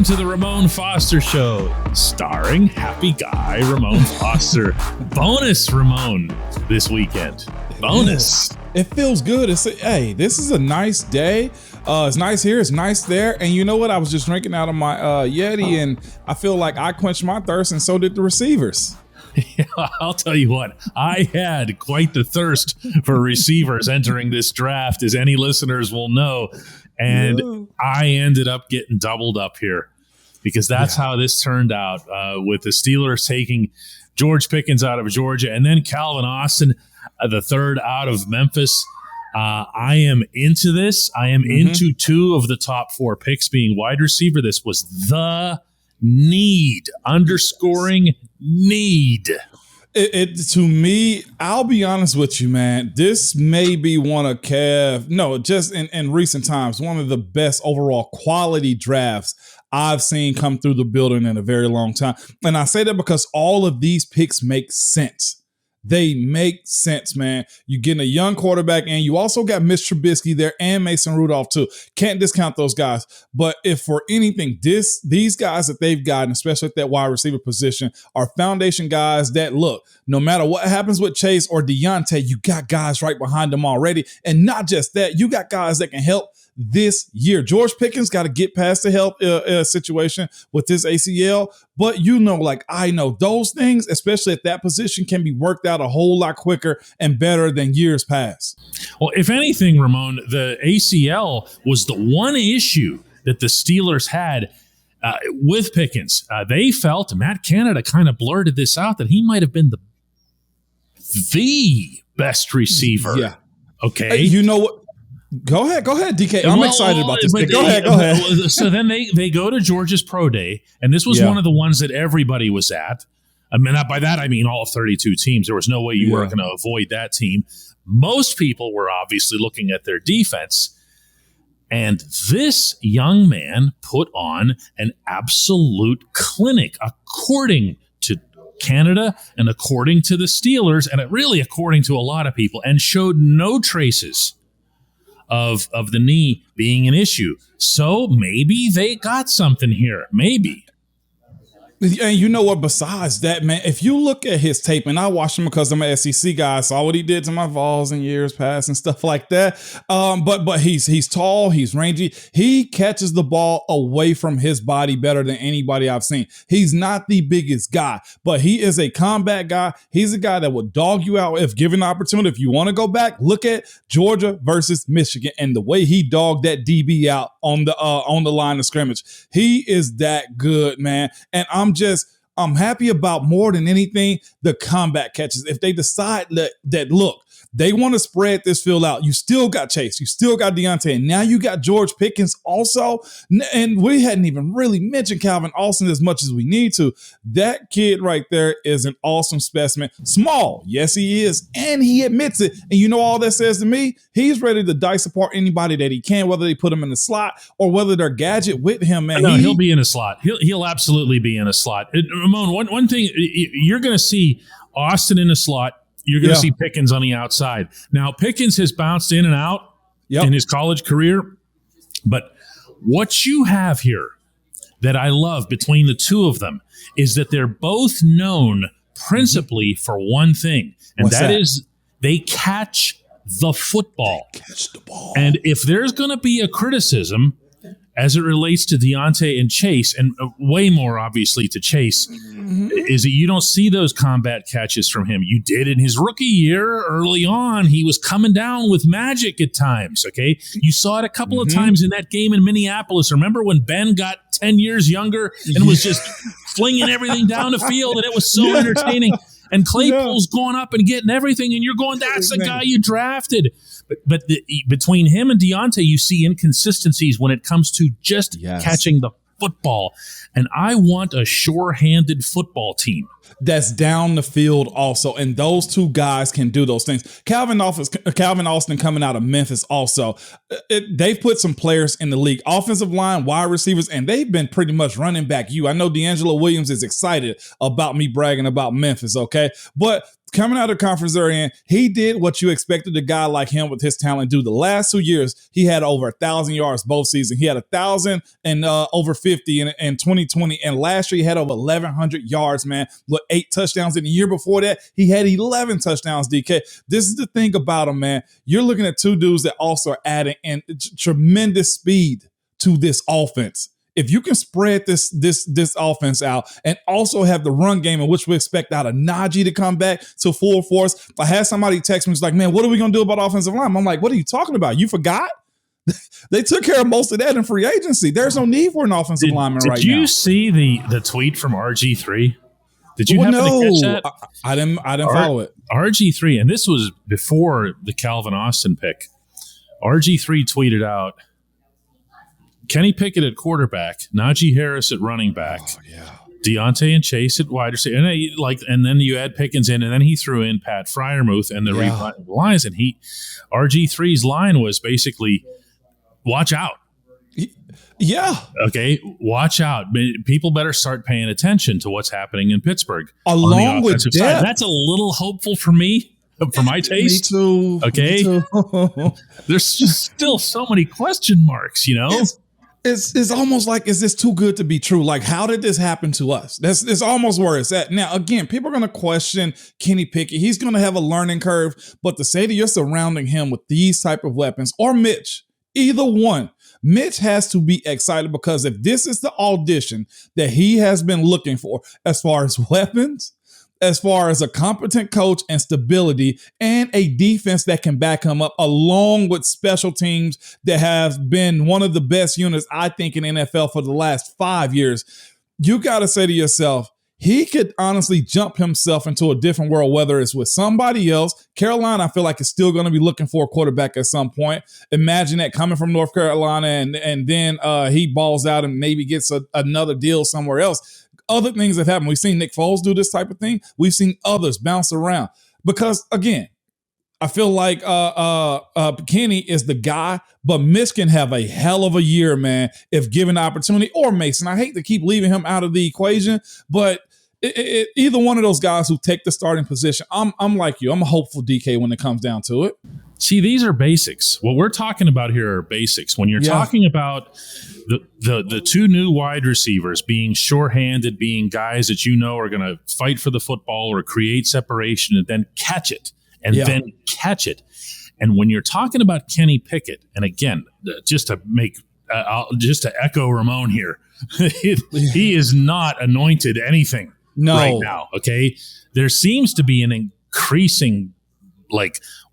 to the Ramon Foster Show, starring happy guy Ramon Foster. Bonus Ramon this weekend. Bonus. It feels good. Hey, this is a nice day. It's nice here. It's nice there. And you know what? I was just drinking out of my Yeti, and I feel like I quenched my thirst, and so did the receivers. Yeah, I'll tell you what, I had quite the thirst for receivers entering this draft, as any listeners will know. And I ended up getting doubled up here because that's how this turned out with the Steelers taking George Pickens out of Georgia and then Calvin Austin, the third out of Memphis. I am into this. I am into two of the top four picks being wide receiver. This was the need, underscoring need. To me, I'll be honest with you, man. This may be one of just in recent times, one of the best overall quality drafts I've seen come through the building in a very long time. And I say that because all of these picks make sense. They make sense, man. You're getting a young quarterback, and you also got Mitch Trubisky there and Mason Rudolph too. Can't discount those guys. But if for anything, these guys that they've gotten, especially at that wide receiver position, are foundation guys that, look, no matter what happens with Chase or Deontay, you got guys right behind them already. And not just that, you got guys that can help this year. George Pickens got to get past the health situation with his ACL, but I know those things, especially at that position, can be worked out a whole lot quicker and better than years past. Well, if anything, Ramon, the ACL was the one issue that the Steelers had with Pickens. They felt, Matt Canada kind of blurted this out, that he might have been the best receiver. Yeah. Okay. You know what? Go ahead, DK. I'm excited about this. Go ahead. So then they go to Georgia's Pro Day, and this was one of the ones that everybody was at. I mean, by that I mean all 32 teams. There was no way you were going to avoid that team. Most people were obviously looking at their defense, and this young man put on an absolute clinic, according to Canada and according to the Steelers, and really according to a lot of people, and showed no traces of the knee being an issue. So maybe they got something here. Maybe. And you know what? Besides that, man, if you look at his tape, and I watched him because I'm an SEC guy, saw what he did to my Vols in years past and stuff like that. But he's tall, he's rangy. He catches the ball away from his body better than anybody I've seen. He's not the biggest guy, but he is a combat guy. He's a guy that will dog you out if given the opportunity. If you want to go back, look at Georgia versus Michigan and the way he dogged that DB out on the line of scrimmage. He is that good, man. And I'm happy about, more than anything, the combat catches. If they decide that look, they want to spread this field out. You still got Chase. You still got Deontay. And now you got George Pickens also. And we hadn't even really mentioned Calvin Austin as much as we need to. That kid right there is an awesome specimen. Small. Yes, he is. And he admits it. And you know all that says to me? He's ready to dice apart anybody that he can, whether they put him in the slot or whether they're gadget with him, man. No, he'll be in a slot. He'll absolutely be in a slot. Ramon, one thing, you're going to see Austin in a slot. You're going to see Pickens on the outside. Now, Pickens has bounced in and out in his college career, but what you have here that I love between the two of them is that they're both known principally for one thing, and that is they catch the football. Catch the ball. And if there's going to be a criticism as it relates to Deontay and Chase, and way more obviously to Chase, is that you don't see those combat catches from him. You did in his rookie year early on. He was coming down with magic at times, okay? You saw it a couple of times in that game in Minneapolis. Remember when Ben got 10 years younger and was just flinging everything down the field, and it was so entertaining? And Claypool's going up and getting everything, and you're going, that's the guy you drafted. But between him and Deontay, you see inconsistencies when it comes to just catching the football. And I want a sure-handed football team that's down the field also. And those two guys can do those things. Calvin Austin coming out of Memphis also. They've put some players in the league, offensive line, wide receivers, and they've been pretty much running back you. I know D'Angelo Williams is excited about me bragging about Memphis, okay? But coming out of the conference they're in, he did what you expected a guy like him with his talent do. The last 2 years, he had over 1,000 yards both seasons. He had 1,000 and over 50 in 2020. And last year, he had over 1,100 yards, man, with 8 touchdowns. And the year before that, he had 11 touchdowns, DK. This is the thing about him, man. You're looking at two dudes that also are adding in tremendous speed to this offense. If you can spread this offense out and also have the run game in which we expect out of Najee to come back to full force. I had somebody text me, was like, man, what are we going to do about offensive line? I'm like, what are you talking about? You forgot? They took care of most of that in free agency. There's no need for an offensive lineman right now. Did you see the tweet from RG3? Did you happen to catch that? I didn't follow it. RG3, and this was before the Calvin Austin pick. RG3 tweeted out, Kenny Pickett at quarterback, Najee Harris at running back, Deontay and Chase at wide receiver, and then you add Pickens in, and then he threw in Pat Freiermuth and the lines, and RG3's line was basically, watch out. Yeah. Okay, watch out. People better start paying attention to what's happening in Pittsburgh. Along with that, that's a little hopeful for me. For my taste. Me too. Okay. Me too. There's just still so many question marks, you know? It's almost like, is this too good to be true? Like, how did this happen to us? It's almost where it's at. Now, again, people are going to question Kenny Pickett. He's going to have a learning curve, but to say that you're surrounding him with these type of weapons, or Mitch, either one, Mitch has to be excited, because if this is the audition that he has been looking for as far as weapons, as far as a competent coach and stability and a defense that can back him up, along with special teams that have been one of the best units, I think, in NFL for the last 5 years, you got to say to yourself, he could honestly jump himself into a different world, whether it's with somebody else. Carolina, I feel like, is still going to be looking for a quarterback at some point. Imagine that coming from North Carolina, and then he balls out and maybe gets another deal somewhere else. Other things have happened. We've seen Nick Foles do this type of thing. We've seen others bounce around. Because, again, I feel like Kenny is the guy, but Mitch can have a hell of a year, man, if given the opportunity. Or Mason. I hate to keep leaving him out of the equation, but either one of those guys who take the starting position, I'm like you. I'm a hopeful, DK, when it comes down to it. See, these are basics. What we're talking about here are basics. When you're talking about the two new wide receivers being shorthanded, being guys that you know are going to fight for the football or create separation and then catch it, And when you're talking about Kenny Pickett, and again, just to echo Ramon here, he is not anointed anything right now. Okay, there seems to be an increasing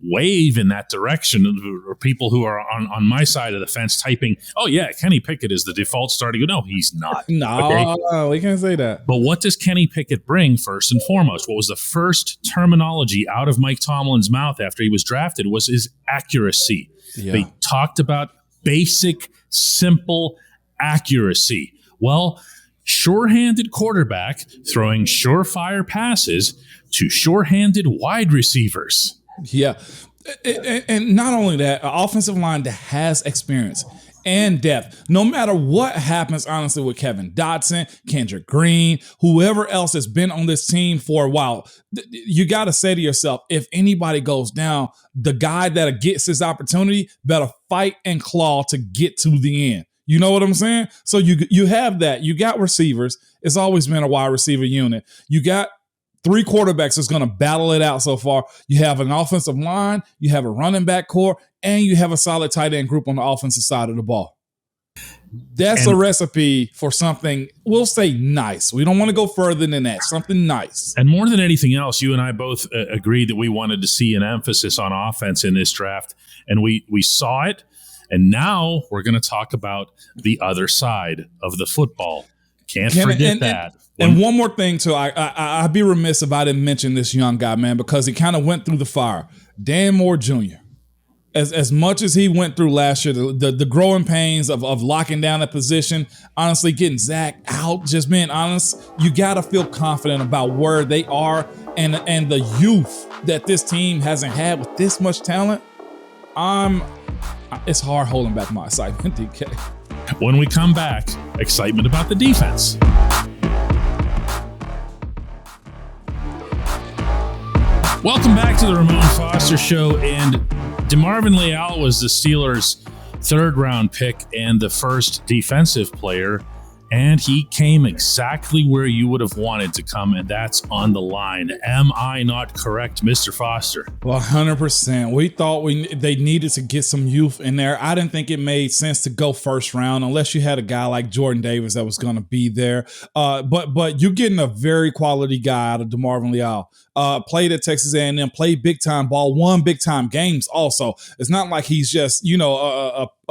wave in that direction, or people who are on my side of the fence typing, oh yeah, Kenny Pickett is the default starter. No, he's not. No, we can't say that. But what does Kenny Pickett bring first and foremost? What was the first terminology out of Mike Tomlin's mouth after he was drafted was his accuracy. Yeah. They talked about basic, simple accuracy. Well, sure-handed quarterback throwing surefire passes to sure-handed wide receivers. Yeah. And not only that, an offensive line that has experience and depth. No matter what happens, honestly, with Kevin Dotson, Kendrick Green, whoever else has been on this team for a while, you got to say to yourself, if anybody goes down, the guy that gets his opportunity better fight and claw to get to the end. You know what I'm saying? So you have that. You got receivers. It's always been a wide receiver unit. You got 3 quarterbacks that's going to battle it out so far. You have an offensive line, you have a running back core, and you have a solid tight end group on the offensive side of the ball. That's a recipe for something, we'll say, nice. We don't want to go further than that. Something nice. And more than anything else, you and I both agreed that we wanted to see an emphasis on offense in this draft, and we saw it. And now we're going to talk about the other side of the football. Can't forget that. And one more thing, too. I'd be remiss if I didn't mention this young guy, man, because he kind of went through the fire. Dan Moore Jr. As much as he went through last year, the growing pains of locking down a position, honestly, getting Zach out, just being honest, you got to feel confident about where they are and the youth that this team hasn't had with this much talent. It's hard holding back my excitement, DK. When we come back, excitement about the defense. Welcome back to the Ramon Foster Show. And DeMarvin Leal was the Steelers' third-round pick and the first defensive player. And he came exactly where you would have wanted to come, and that's on the line. Am I not correct, Mr. Foster? Well, 100%. We thought they needed to get some youth in there. I didn't think it made sense to go first round unless you had a guy like Jordan Davis that was going to be there. But you're getting a very quality guy out of DeMarvin Leal. Played at Texas A&M, played big-time ball, won big-time games also. It's not like he's just,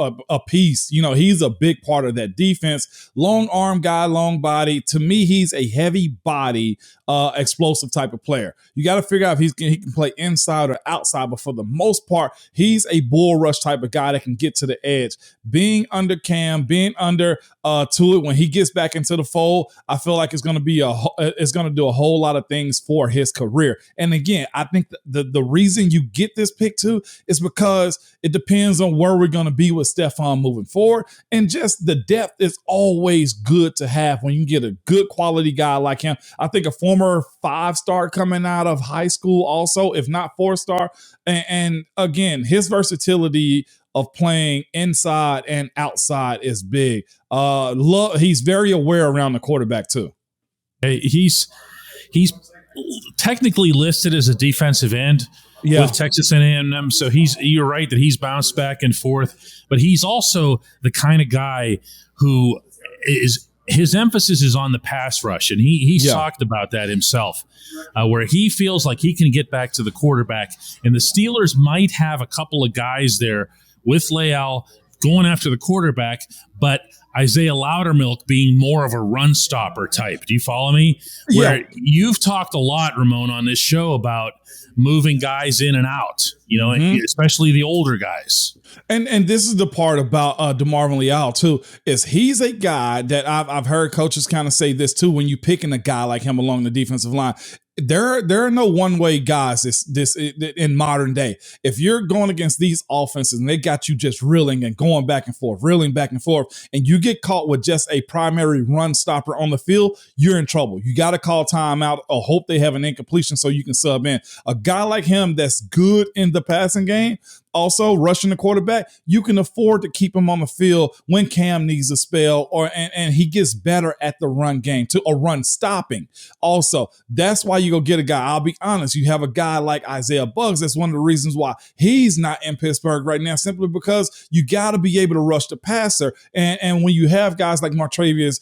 a piece. He's a big part of that defense. Long arm guy, long body. To me, he's a heavy body, explosive type of player. You got to figure out if he can play inside or outside, but for the most part, he's a bull rush type of guy that can get to the edge. Being under Cam, being under Tuitt, when he gets back into the fold, I feel like it's going to do a whole lot of things for his career. And again, I think the reason you get this pick too is because it depends on where we're going to be with Stephon moving forward. And just the depth is always good to have when you get a good quality guy like him. I think a former 5-star coming out of high school also, if not 4-star. And again, his versatility of playing inside and outside is big. He's very aware around the quarterback too. He's technically listed as a defensive end with Texas A&M, so you're right that he's bounced back and forth, but he's also the kind of guy who his emphasis is on the pass rush, and he's talked about that himself, where he feels like he can get back to the quarterback, and the Steelers might have a couple of guys there with Leal going after the quarterback, but Isaiah Loudermilk being more of a run stopper type. Do you follow me? Where you've talked a lot, Ramon, on this show about moving guys in and out, especially the older guys. And this is the part about DeMarvin Leal too, is he's a guy that I've heard coaches kind of say this too, when you picking a guy like him along the defensive line. There are no one-way guys this in modern day. If you're going against these offenses and they got you just reeling and going back and forth, and you get caught with just a primary run stopper on the field, you're in trouble. You got to call timeout or hope they have an incompletion so you can sub in. A guy like him that's good in the passing game, also rushing the quarterback, you can afford to keep him on the field when Cam needs a spell and he gets better at the run game run stopping. Also, that's why you go get a guy. I'll be honest, you have a guy like Isaiah Buggs. That's one of the reasons why he's not in Pittsburgh right now, simply because you got to be able to rush the passer. And when you have guys like Martravius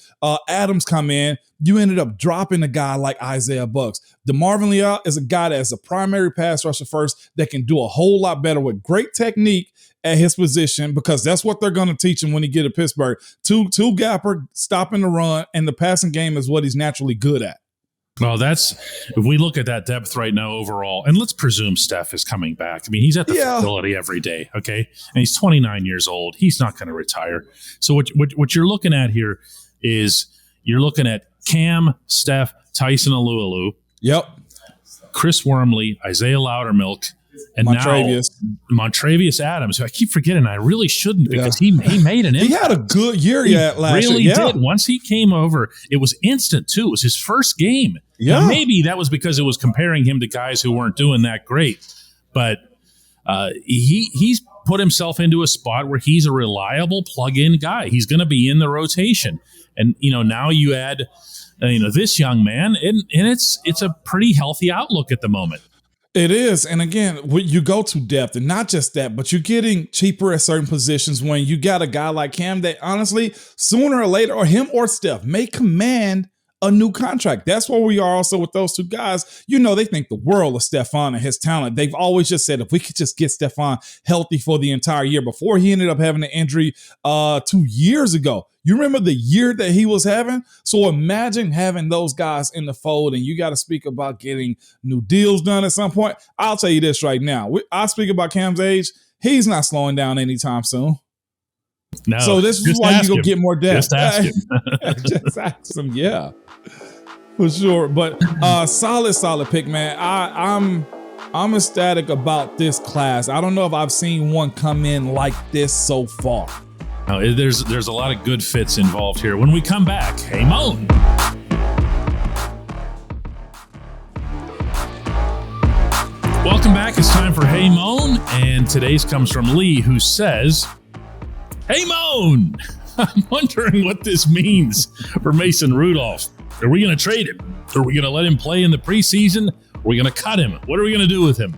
Adams come in, you ended up dropping a guy like Isaiah Buggs. DeMarvin Leal is a guy that is a primary pass rusher first that can do a whole lot better with great technique at his position, because that's what they're going to teach him when he get to Pittsburgh. Two gapper, stopping the run, and the passing game is what he's naturally good at. Well, if we look at that depth right now overall, and let's presume Steph is coming back. I mean, he's at the facility every day, okay? And he's 29 years old. He's not going to retire. So what you're looking at here is you're looking at Cam, Steph, Tyson Alualu, Chris Wormley, Isaiah Loudermilk, and Montravius Adams, who I keep forgetting. I really shouldn't, because he made an impact. He had a good year last year. Really did. Once he came over, it was instant too. It was his first game. Yeah. Now, maybe that was because it was comparing him to guys who weren't doing that great, but he's put himself into a spot where he's a reliable plug-in guy. He's going to be in the rotation, and now you add this young man, and it's a pretty healthy outlook at the moment. It is. And again, you go to depth, and not just that, but you're getting cheaper at certain positions when you got a guy like Cam that honestly, sooner or later, or him or Steph, may command a new contract. That's where we are also with those two guys. They think the world of Stephon and his talent. They've always just said, if we could just get Stephon healthy for the entire year, before he ended up having an injury 2 years ago. You remember the year that he was having? So imagine having those guys in the fold, and you got to speak about getting new deals done at some point. I'll tell you this right now. I speak about Cam's age. He's not slowing down anytime soon. No, so this is why you go get more depth. Just ask him. Just ask him, yeah. For sure. But solid pick, man. I'm ecstatic about this class. I don't know if I've seen one come in like this so far. No, there's a lot of good fits involved here. When we come back, Hey Mon. Welcome back. It's time for Hey Mon, and today's comes from Lee, who says, "Hey Mon, I'm wondering what this means for Mason Rudolph. Are we going to trade him? Are we going to let him play in the preseason? Are we going to cut him? What are we going to do with him?"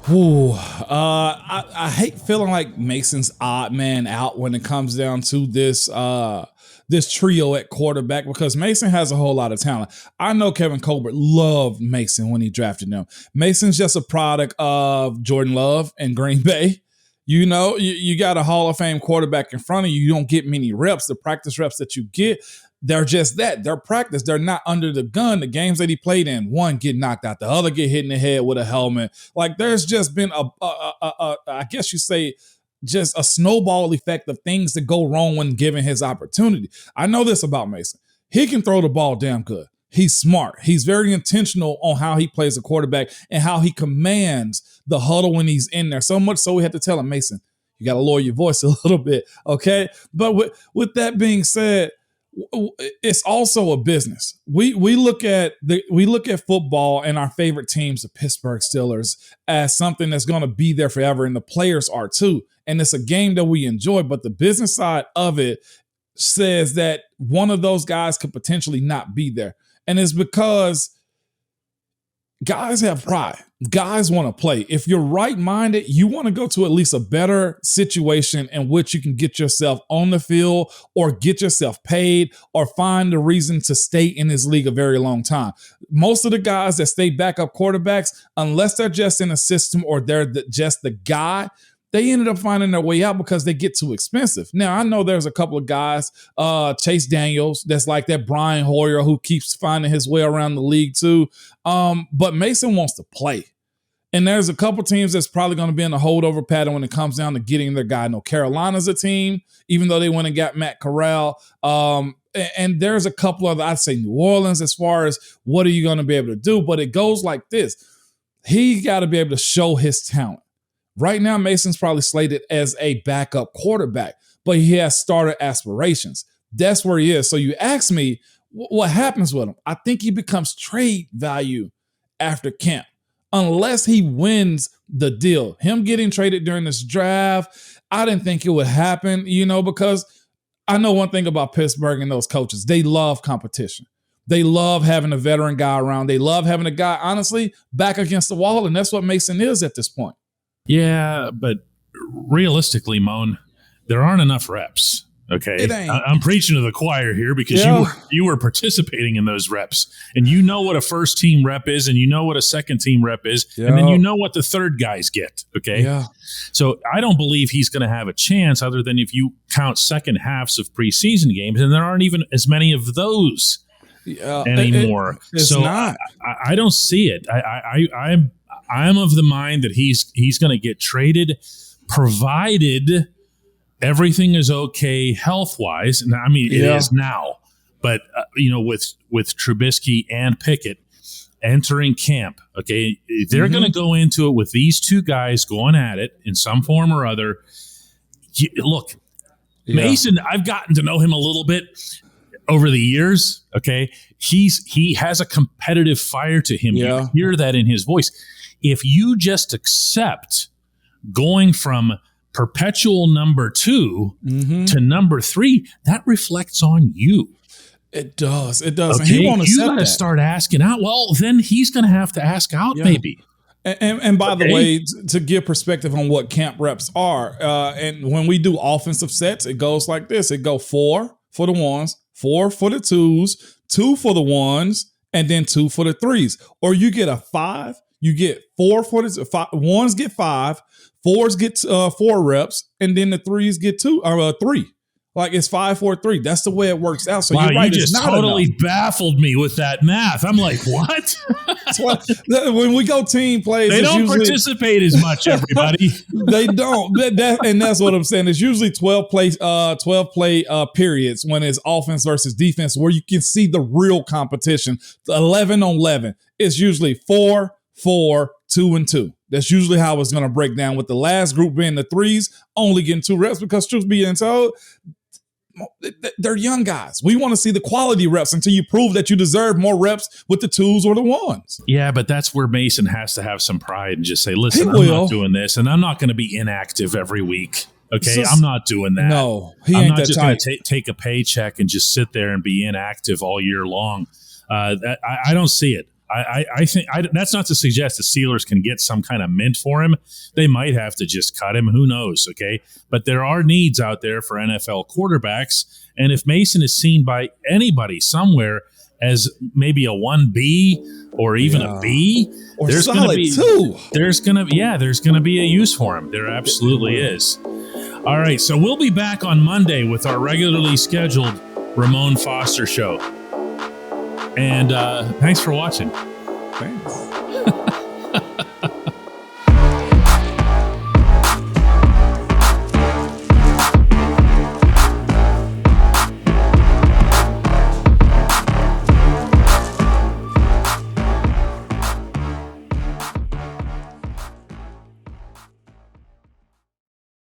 Ooh, I hate feeling like Mason's odd man out when it comes down to this trio at quarterback, because Mason has a whole lot of talent. I know Kevin Colbert loved Mason when he drafted him. Mason's just a product of Jordan Love and Green Bay. You know, you got a Hall of Fame quarterback in front of you. You don't get many reps. The practice reps that you get, they're just that. They're practice. They're not under the gun. The games that he played in, one get knocked out, the other get hit in the head with a helmet. Like, there's just been I guess you say, just a snowball effect of things that go wrong when given his opportunity. I know this about Mason. He can throw the ball damn good. He's smart. He's very intentional on how he plays a quarterback and how he commands the huddle when he's in there. So much so we had to tell him, Mason, you got to lower your voice a little bit, okay? But with that being said, it's also a business. We look at football and our favorite teams, the Pittsburgh Steelers, as something that's going to be there forever, and the players are too. And it's a game that we enjoy, but the business side of it says that one of those guys could potentially not be there. And it's because guys have pride. Guys want to play. If you're right-minded, you want to go to at least a better situation in which you can get yourself on the field or get yourself paid or find a reason to stay in this league a very long time. Most of the guys that stay backup quarterbacks, unless they're just in a system or they're just the guy, they ended up finding their way out because they get too expensive. Now, I know there's a couple of guys, Chase Daniels, that's like that Brian Hoyer, who keeps finding his way around the league too. But Mason wants to play. And there's a couple teams that's probably going to be in a holdover pattern when it comes down to getting their guy. No, Carolina's a team, even though they went and got Matt Corral. And there's a couple of, I'd say New Orleans, as far as what are you going to be able to do? But it goes like this. He got to be able to show his talent. Right now, Mason's probably slated as a backup quarterback, but he has starter aspirations. That's where he is. So you ask me, what happens with him? I think he becomes trade value after camp, unless he wins the deal. Him getting traded during this draft, I didn't think it would happen, because I know one thing about Pittsburgh and those coaches. They love competition. They love having a veteran guy around. They love having a guy, honestly, back against the wall, and that's what Mason is at this point. Yeah, but realistically, Mon, there aren't enough reps. Okay, I'm preaching to the choir here because you were participating in those reps, and you know what a first team rep is, and you know what a second team rep is, and then you know what the third guys get. Okay, so I don't believe he's going to have a chance, other than if you count second halves of preseason games, and there aren't even as many of those anymore. It's so not. I don't see it. I'm of the mind that he's going to get traded, provided everything is okay health-wise. And I mean, it is now. But, with Trubisky and Pickett entering camp, okay, they're going to go into it with these two guys going at it in some form or other. Look, Mason, I've gotten to know him a little bit over the years, okay? He has a competitive fire to him. You hear that in his voice. If you just accept going from perpetual number 2 to number 3, that reflects on you. It does. It does. Okay? And he won't accept you got to start asking out. Well, then he's going to have to ask out maybe. And by the way, to give perspective on what camp reps are, and when we do offensive sets, it goes like this. It go 4 for the ones, 4 for the twos, 2 for the ones, and then 2 for the threes. Or you get a 5. You get 4 for the ones get 5, 4s get 4 reps, and then the threes get 2 or 3. Like it's 5, 4, 3. That's the way it works out. So you're right. You just totally baffled me with that math. I'm like, what? When we go team plays, they don't participate as much. Everybody, they don't. And that's what I'm saying. It's usually 12 play periods when it's offense versus defense, where you can see the real competition. 11 on 11. It's usually 4, 4, 2, and 2. That's usually how it's going to break down, with the last group being the threes, only getting 2 reps, because truth be told, they're young guys. We want to see the quality reps until you prove that you deserve more reps with the twos or the ones. Yeah, but that's where Mason has to have some pride and just say, listen, I'm not doing this, and I'm not going to be inactive every week. Okay, I'm not doing that. No, I'm not just going to take a paycheck and just sit there and be inactive all year long. I don't see it. I think that's not to suggest the Steelers can get some kind of mint for him. They might have to just cut him. Who knows? Okay, but there are needs out there for NFL quarterbacks, and if Mason is seen by anybody somewhere as maybe a 1B or even a B, or there's going to be 2. There's going to be a use for him. There absolutely is. All right, so we'll be back on Monday with our regularly scheduled Ramon Foster show. And thanks for watching. Thanks.